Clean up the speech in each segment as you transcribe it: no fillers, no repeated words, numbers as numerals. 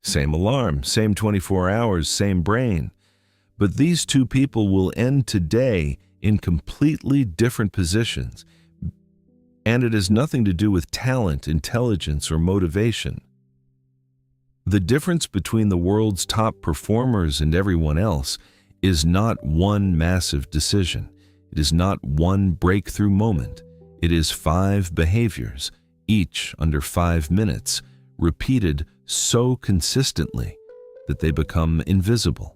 Same alarm, same 24 hours, same brain. But these two people will end today in completely different positions. And it has nothing to do with talent, intelligence, or motivation. The difference between the world's top performers and everyone else is not one massive decision. It is not one breakthrough moment. It is 5 behaviors, each under 5 minutes, repeated so consistently that they become invisible.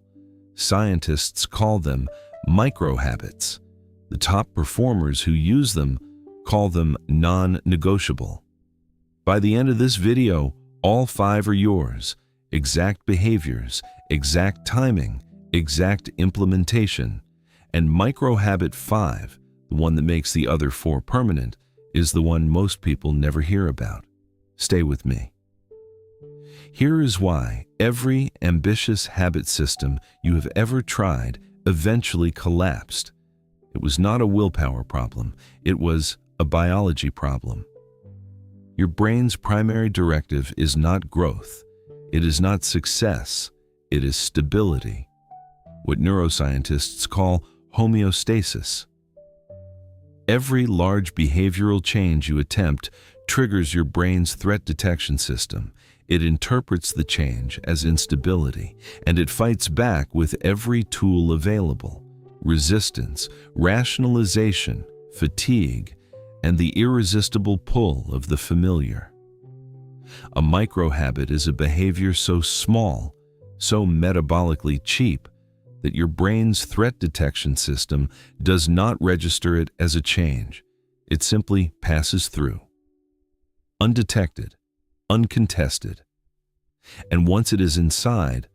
Scientists call them micro-habits. The top performers who use them call them non-negotiable. By the end of this video, all 5 are yours. Exact behaviors, exact timing, exact implementation. And micro-habit 5, the one that makes the other 4 permanent, is the one most people never hear about. Stay with me. Here is why every ambitious habit system you have ever tried eventually collapsed. It was not a willpower problem. It was a biology problem. Your brain's primary directive is not growth. It is not success. It is stability. What neuroscientists call homeostasis. Every large behavioral change you attempt triggers your brain's threat detection system. It interprets the change as instability, and it fights back with every tool available: resistance, rationalization, fatigue, and the irresistible pull of the familiar. A microhabit is a behavior so small, so metabolically cheap, that your brain's threat detection system does not register it as a change. It simply passes through, undetected, uncontested. And once it is inside,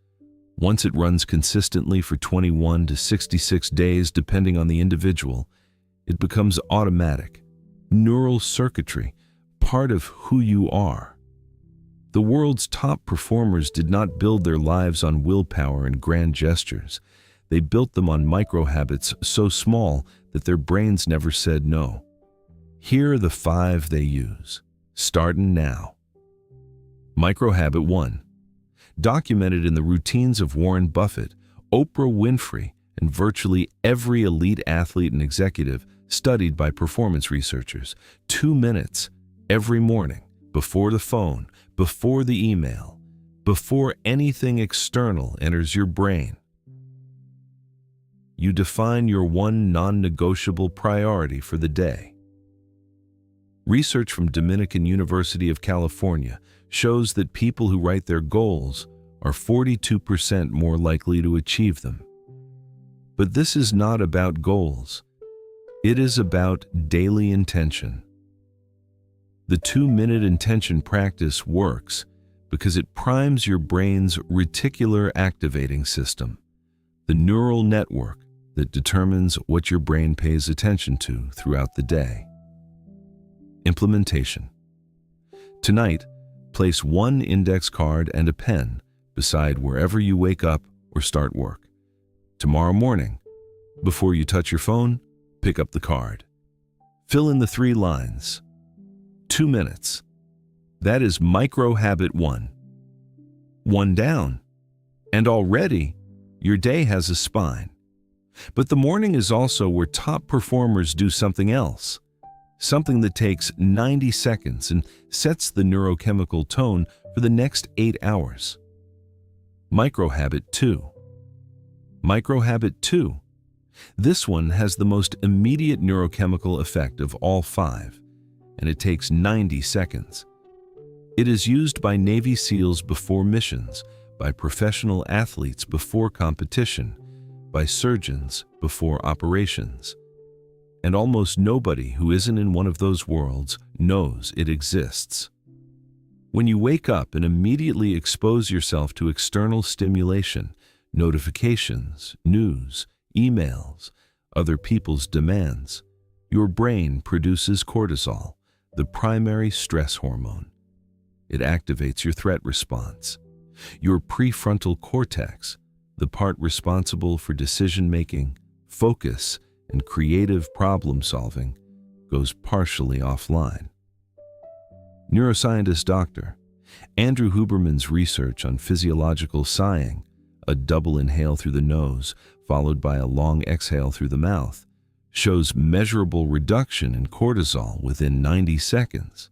once it runs consistently for 21 to 66 days depending on the individual, it becomes automatic, neural circuitry, part of who you are. The world's top performers did not build their lives on willpower and grand gestures. They built them on micro-habits so small that their brains never said no. Here are the 5 they use, starting now. Micro-habit 1. Documented in the routines of Warren Buffett, Oprah Winfrey, and virtually every elite athlete and executive studied by performance researchers. 2 minutes every morning, before the phone, before the email, before anything external enters your brain. You define your one non-negotiable priority for the day. Research from Dominican University of California shows that people who write their goals are 42% more likely to achieve them. But this is not about goals. It is about daily intention. The 2-minute intention practice works because it primes your brain's reticular activating system, the neural network that determines what your brain pays attention to throughout the day. Implementation. Tonight, place 1 index card and a pen beside wherever you wake up or start work. Tomorrow morning, before you touch your phone, pick up the card. Fill in the 3 lines. 2 minutes. That is micro-habit 1. 1 down. And already, your day has a spine. But the morning is also where top performers do something else. Something that takes 90 seconds and sets the neurochemical tone for the next 8 hours. Micro-habit 2. Micro-habit 2. This one has the most immediate neurochemical effect of all 5, and it takes 90 seconds. It is used by Navy SEALs before missions, by professional athletes before competition, by surgeons before operations. And almost nobody who isn't in one of those worlds knows it exists. When you wake up and immediately expose yourself to external stimulation, notifications, news, emails, other people's demands, your brain produces cortisol, the primary stress hormone. It activates your threat response. Your prefrontal cortex, the part responsible for decision-making, focus, and creative problem-solving, goes partially offline. Neuroscientist Dr. Andrew Huberman's research on physiological sighing, a double inhale through the nose followed by a long exhale through the mouth, shows measurable reduction in cortisol within 90 seconds.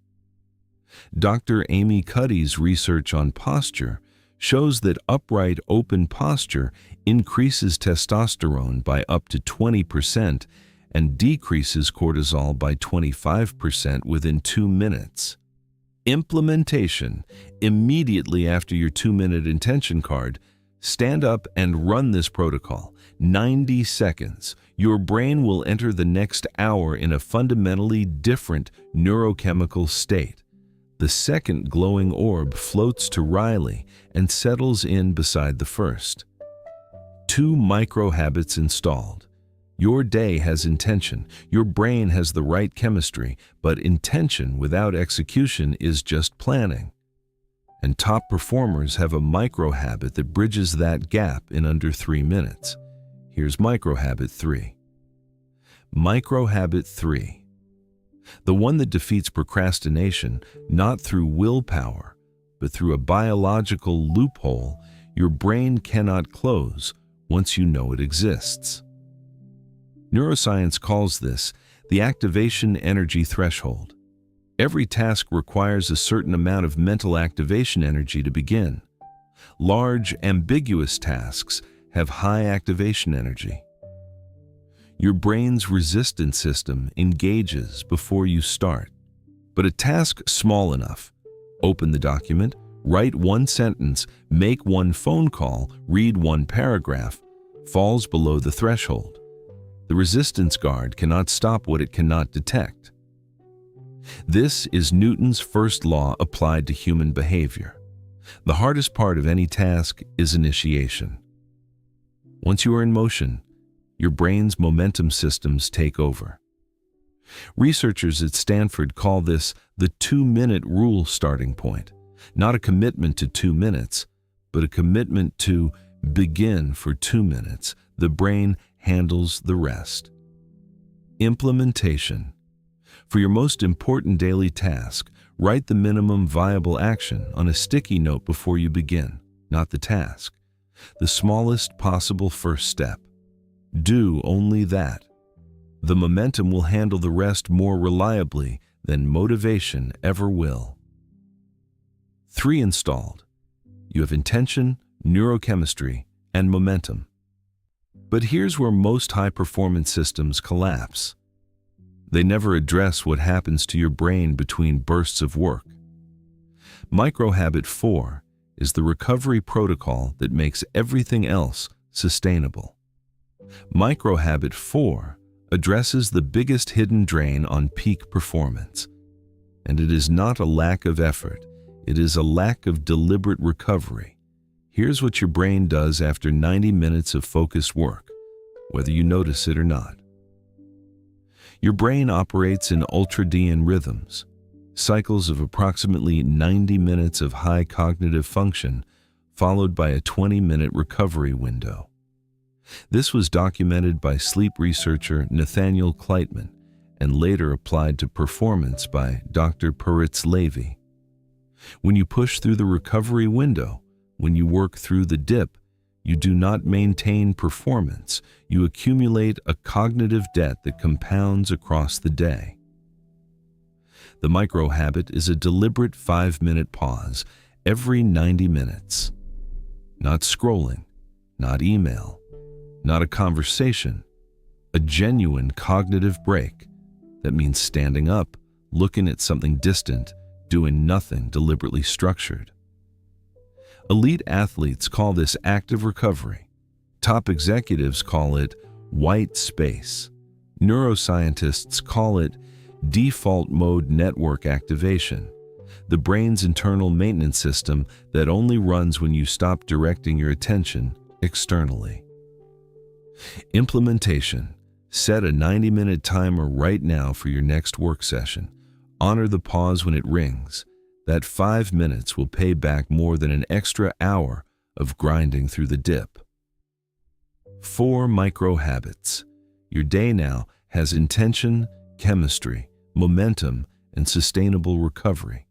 Dr. Amy Cuddy's research on posture shows that upright open posture increases testosterone by up to 20% and decreases cortisol by 25% within 2 minutes. Implementation. Immediately after your 2-minute intention card, stand up and run this protocol. 90 seconds. Your brain will enter the next hour in a fundamentally different neurochemical state. The second glowing orb floats to Riley and settles in beside the first. 2 micro habits installed. Your day has intention. Your brain has the right chemistry, but intention without execution is just planning. And top performers have a micro habit that bridges that gap in under 3 minutes. Here's micro habit 3. Micro habit 3. The one that defeats procrastination not through willpower, but through a biological loophole your brain cannot close once you know it exists. Neuroscience calls this the activation energy threshold. Every task requires a certain amount of mental activation energy to begin. Large, ambiguous tasks have high activation energy. Your brain's resistance system engages before you start. But a task small enough, open the document, write 1 sentence, make 1 phone call, read 1 paragraph, falls below the threshold. The resistance guard cannot stop what it cannot detect. This is Newton's first law applied to human behavior. The hardest part of any task is initiation. Once you are in motion, your brain's momentum systems take over. Researchers at Stanford call this the 2-minute rule starting point, not a commitment to 2 minutes, but a commitment to begin for 2 minutes. The brain handles the rest. Implementation. For your most important daily task, write the minimum viable action on a sticky note before you begin, not the task. The smallest possible first step. Do only that. The momentum will handle the rest more reliably than motivation ever will. 3 installed. You have intention, neurochemistry, and momentum. But here's where most high-performance systems collapse. They never address what happens to your brain between bursts of work. Microhabit 4 is the recovery protocol that makes everything else sustainable. Microhabit 4 addresses the biggest hidden drain on peak performance. And it is not a lack of effort, it is a lack of deliberate recovery. Here's what your brain does after 90 minutes of focused work, whether you notice it or not. Your brain operates in ultradian rhythms, cycles of approximately 90 minutes of high cognitive function, followed by a 20-minute recovery window. This was documented by sleep researcher Nathaniel Kleitman and later applied to performance by Dr. Peretz Levy. When you push through the recovery window, when you work through the dip, you do not maintain performance. You accumulate a cognitive debt that compounds across the day. The microhabit is a deliberate 5-minute pause every 90 minutes. Not scrolling, not email, not a conversation, a genuine cognitive break. That means standing up, looking at something distant, doing nothing deliberately structured. Elite athletes call this active recovery. Top executives call it white space. Neuroscientists call it default mode network activation, the brain's internal maintenance system that only runs when you stop directing your attention externally. Implementation. Set a 90-minute timer right now for your next work session. Honor the pause when it rings. That 5 minutes will pay back more than an extra hour of grinding through the dip. 4 micro habits. Your day now has intention, chemistry, momentum, and sustainable recovery.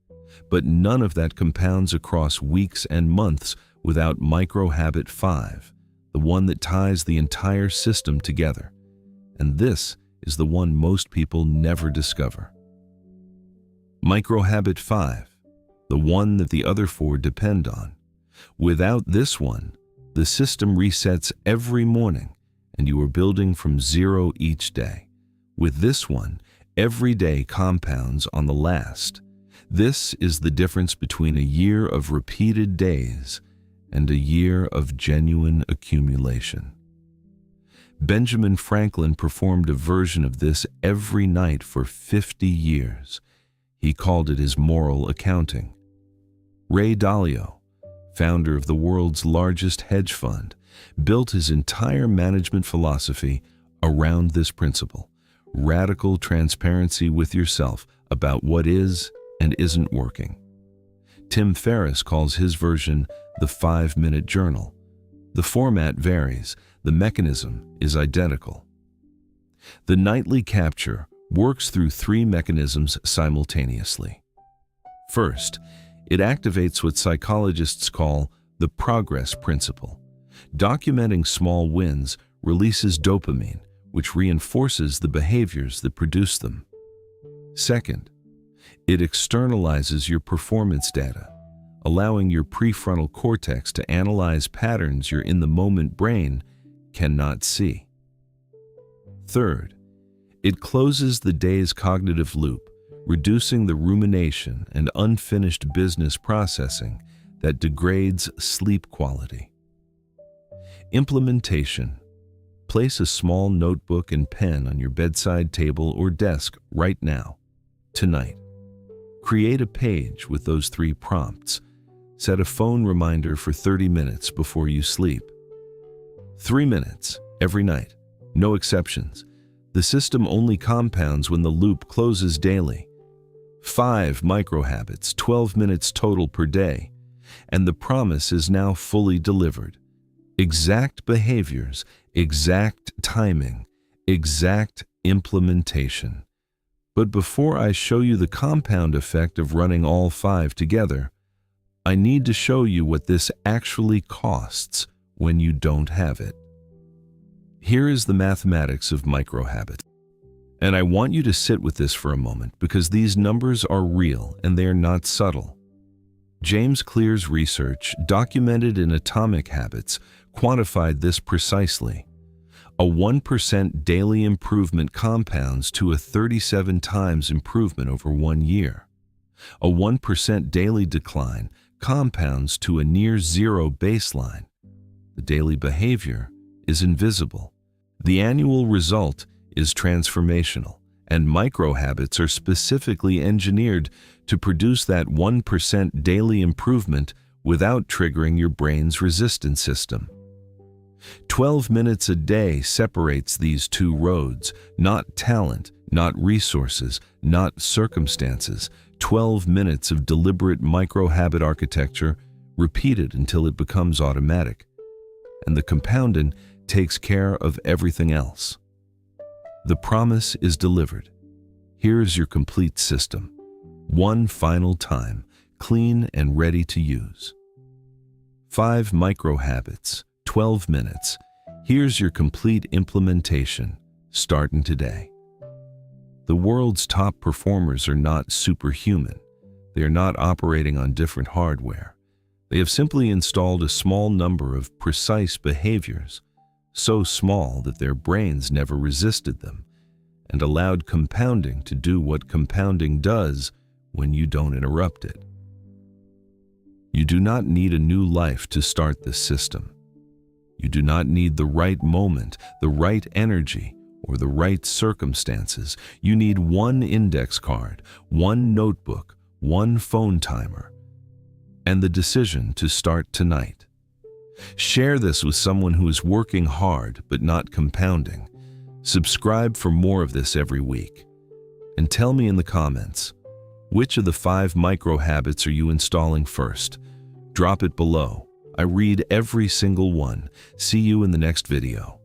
But none of that compounds across weeks and months without micro-habit 5, the one that ties the entire system together. And this is the one most people never discover. Micro-habit 5, the one that the other 4 depend on. Without this one, the system resets every morning, and you are building from zero each day. With this one, every day compounds on the last. This is the difference between a year of repeated days and a year of genuine accumulation. Benjamin Franklin performed a version of this every night for 50 years. He called it his moral accounting. Ray Dalio, founder of the world's largest hedge fund, built his entire management philosophy around this principle: radical transparency with yourself about what is and isn't working. Tim Ferriss calls his version the 5-minute journal. The format varies, the mechanism is identical. The nightly capture works through 3 mechanisms simultaneously. First, it activates what psychologists call the progress principle. Documenting small wins releases dopamine, which reinforces the behaviors that produce them. Second, it externalizes your performance data, allowing your prefrontal cortex to analyze patterns your in-the-moment brain cannot see. Third, it closes the day's cognitive loop, reducing the rumination and unfinished business processing that degrades sleep quality. Implementation. Place a small notebook and pen on your bedside table or desk right now, tonight. Create a page with those 3 prompts. Set a phone reminder for 30 minutes before you sleep. 3 minutes every night, no exceptions. The system only compounds when the loop closes daily. 5 micro-habits, 12 minutes total per day. And the promise is now fully delivered. Exact behaviors, exact timing, exact implementation. But before I show you the compound effect of running all 5 together, I need to show you what this actually costs when you don't have it. Here is the mathematics of micro-habits. And I want you to sit with this for a moment because these numbers are real and they are not subtle. James Clear's research, documented in Atomic Habits, quantified this precisely. A 1% daily improvement compounds to a 37 times improvement over 1 year. A 1% daily decline compounds to a near zero baseline. The daily behavior is invisible. The annual result is transformational, and micro-habits are specifically engineered to produce that 1% daily improvement without triggering your brain's resistance system. 12 minutes a day separates these 2 roads, not talent, not resources, not circumstances. 12 minutes of deliberate micro-habit architecture repeated until it becomes automatic. And the compounding takes care of everything else. The promise is delivered. Here is your complete system. One final time, clean and ready to use. 5 micro-habits, 12 minutes. Here's your complete implementation, starting today. The world's top performers are not superhuman. They are not operating on different hardware. They have simply installed a small number of precise behaviors, so small that their brains never resisted them, and allowed compounding to do what compounding does when you don't interrupt it. You do not need a new life to start this system. You do not need the right moment, the right energy, or the right circumstances. You need one index card, one notebook, one phone timer, and the decision to start tonight. Share this with someone who is working hard but not compounding. Subscribe for more of this every week. And tell me in the comments, which of the 5 micro-habits are you installing first? Drop it below. I read every single one. See you in the next video.